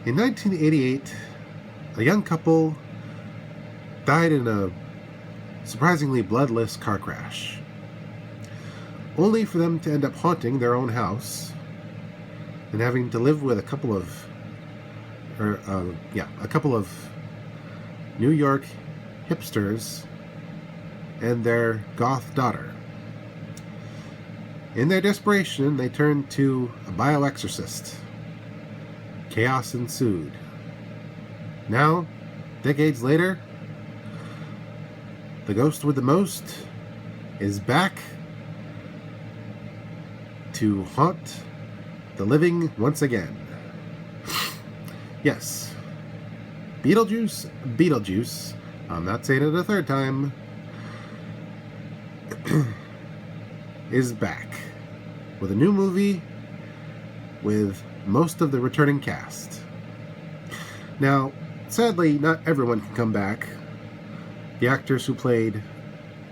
In 1988, a young couple died in a surprisingly bloodless car crash, only for them to end up haunting their own house and having to live with a couple of New York hipsters and their goth daughter. In their desperation, they turned to a bioexorcist. Chaos ensued. Now, decades later, the ghost with the most is back to haunt the living once again. Yes, Beetlejuice, I'm not saying it a third time, is back with a new movie with most of the returning cast. Now, sadly, not everyone can come back. The actors who played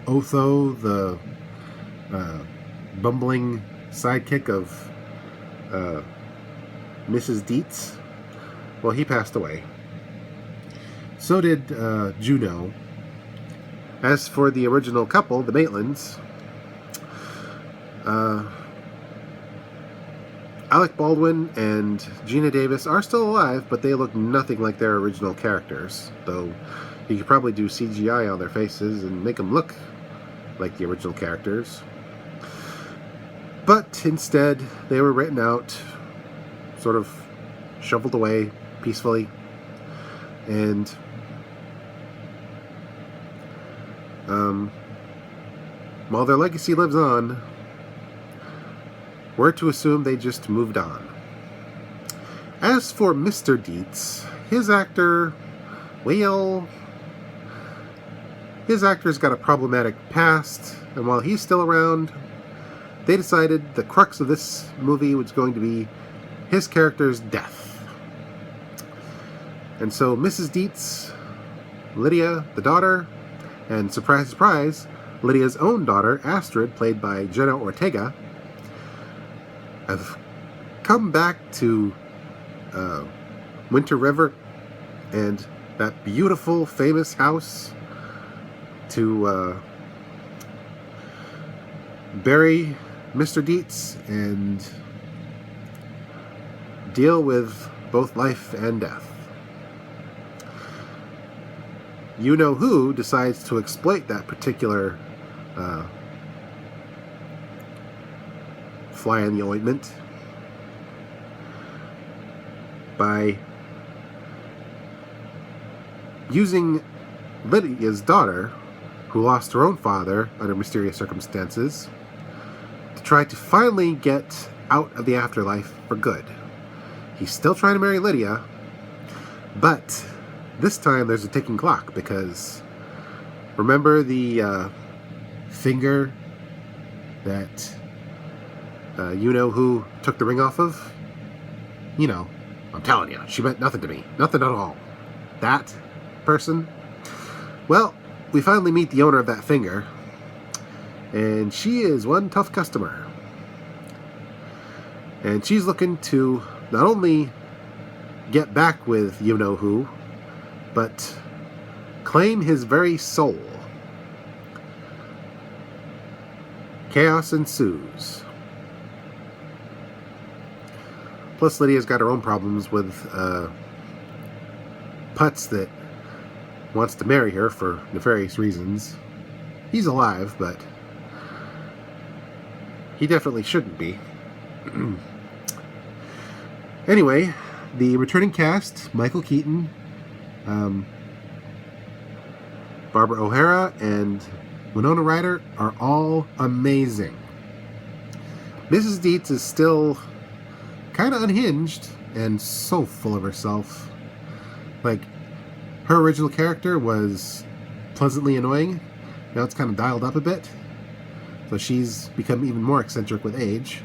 Otho, the bumbling sidekick of Mrs. Dietz, well, he passed away. So did Juno. As for the original couple, the Maitlands, Alec Baldwin and Gina Davis are still alive, but they look nothing like their original characters, though you could probably do CGI on their faces and make them look like the original characters. But instead, they were written out, sort of shoveled away peacefully, and while their legacy lives on, we're to assume they just moved on. As for Mr. Dietz, his actor's got a problematic past, and while he's still around, they decided the crux of this movie was going to be his character's death. And so Mrs. Dietz, Lydia, the daughter, and surprise, surprise, Lydia's own daughter, Astrid, played by Jenna Ortega, have come back to Winter River and that beautiful, famous house to bury Mr. Dietz and deal with both life and death. You-know-who decides to exploit that particular fly in the ointment by using Lydia's daughter, who lost her own father under mysterious circumstances, to try to finally get out of the afterlife for good. He's still trying to marry Lydia, but this time there's a ticking clock, because remember the finger that you-know-who took the ring off of? You know, I'm telling you, she meant nothing to me. Nothing at all. That person? Well, we finally meet the owner of that finger, and she is one tough customer. And she's looking to not only get back with you-know-who, but claim his very soul. Chaos ensues. Plus, Lydia's got her own problems with Putz that wants to marry her for nefarious reasons. He's alive, but he definitely shouldn't be. Anyway, the returning cast, Michael Keaton, Barbara O'Hara, and Winona Ryder are all amazing. Mrs. Dietz is still kind of unhinged and so full of herself. Like, her original character was pleasantly annoying. Now it's kind of dialed up a bit. So she's become even more eccentric with age.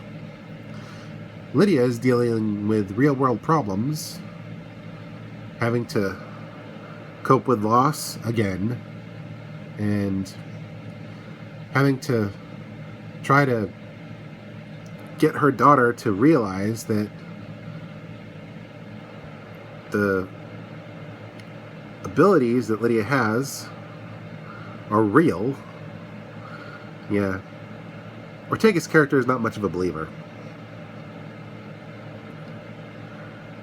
Lydia is dealing with real-world problems, having to cope with loss again, and having to try to get her daughter to realize that the abilities that Lydia has are real, yeah, Ortega's character is not much of a believer.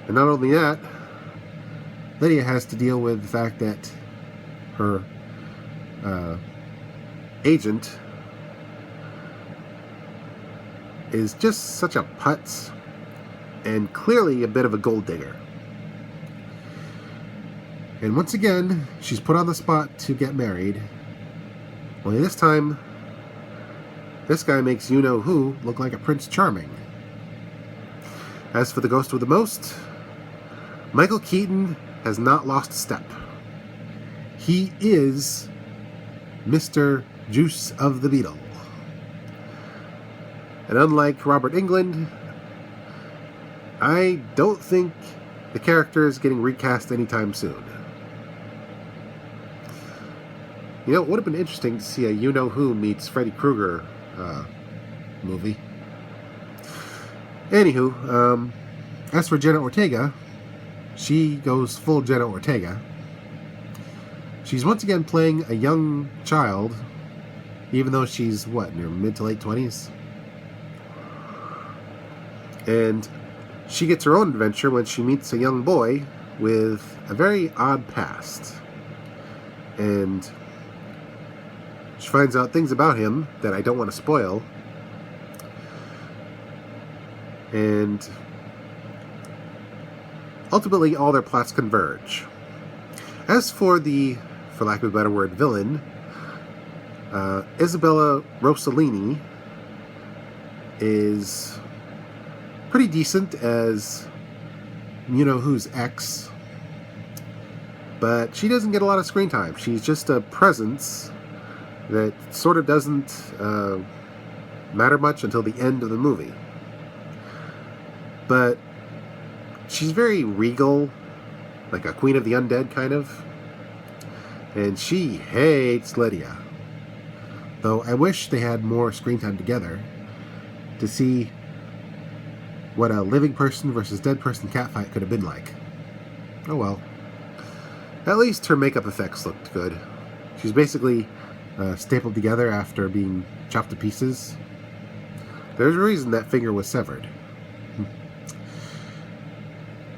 And not only that, Lydia has to deal with the fact that her agent is just such a putz and clearly a bit of a gold digger. And once again, she's put on the spot to get married. Only this time, this guy makes you-know-who look like a Prince Charming. As for the ghost with the most, Michael Keaton has not lost a step. He is Mr. Juice of the Beetle. And unlike Robert Englund, I don't think the character is getting recast anytime soon. You know, it would have been interesting to see a You-Know-Who meets Freddy Krueger movie. Anywho, as for Jenna Ortega, she goes full Jenna Ortega. She's once again playing a young child, even though she's, what, in her mid to late 20s? And she gets her own adventure when she meets a young boy with a very odd past. And she finds out things about him that I don't want to spoil. And ultimately, all their plots converge. As for the, for lack of a better word, villain, Isabella Rossellini is pretty decent as You-Know-Who's ex, but she doesn't get a lot of screen time. She's just a presence that sort of doesn't matter much until the end of the movie. But she's very regal, like a Queen of the Undead kind of, and she hates Lydia. Though I wish they had more screen time together to see what a living person versus dead person catfight could have been like. Oh well. At least her makeup effects looked good. She's basically stapled together after being chopped to pieces. There's a reason that finger was severed.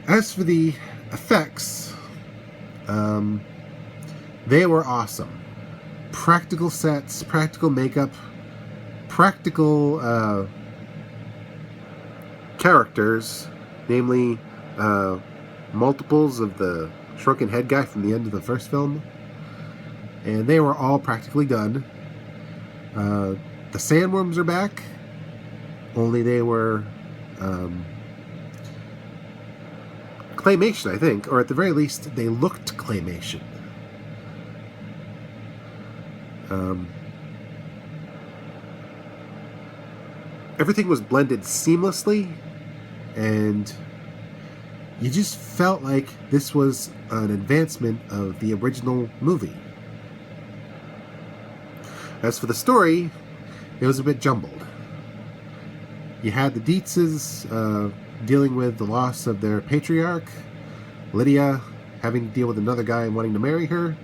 As for the effects, they were awesome. Practical sets, practical makeup, practical characters, namely multiples of the shrunken head guy from the end of the first film, and they were all practically done. The sandworms are back, only they were claymation, I think, or at the very least they looked claymation. Everything was blended seamlessly, and you just felt like this was an advancement of the original movie. As for the story, it was a bit jumbled. You had the Dietzes dealing with the loss of their patriarch, Lydia having to deal with another guy wanting to marry her,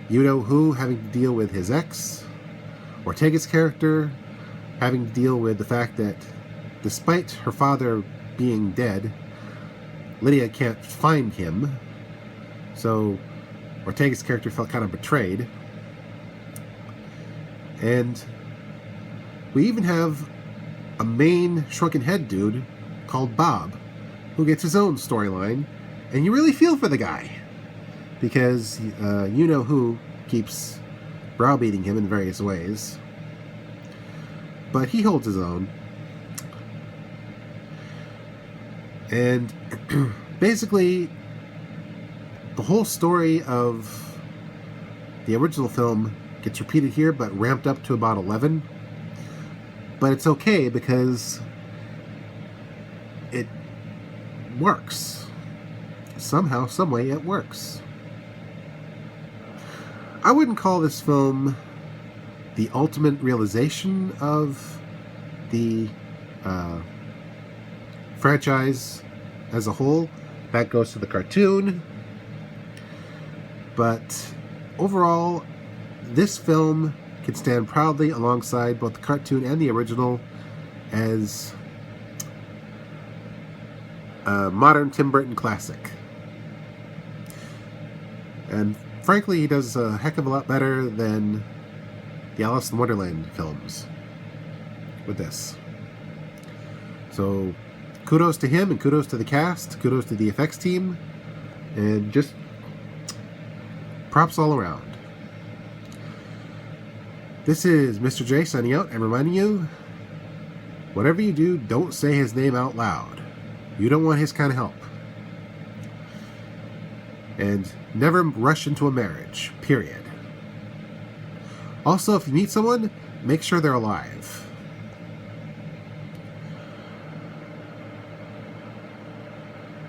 You-Know-Who having to deal with his ex, Ortega's character having to deal with the fact that despite her father being dead, Lydia can't find him, so Ortega's character felt kind of betrayed. And we even have a main shrunken head dude called Bob, who gets his own storyline, and you really feel for the guy, because You-Know-Who keeps browbeating him in various ways. But he holds his own. And basically, the whole story of the original film gets repeated here, but ramped up to about 11. But it's okay because it works. Somehow, someway, it works. I wouldn't call this film the ultimate realization of the franchise as a whole, That goes to the cartoon. But overall, this film can stand proudly alongside both the cartoon and the original as a modern Tim Burton classic. And frankly, he does a heck of a lot better than the Alice in Wonderland films with this. So kudos to him, and kudos to the cast, kudos to the effects team, and just props all around. This is Mr. J signing out and reminding you, whatever you do, don't say his name out loud. You don't want his kind of help. And never rush into a marriage, period. Also, if you meet someone, make sure they're alive.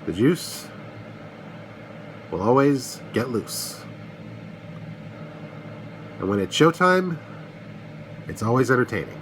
The juice will always get loose. And when it's showtime, it's always entertaining.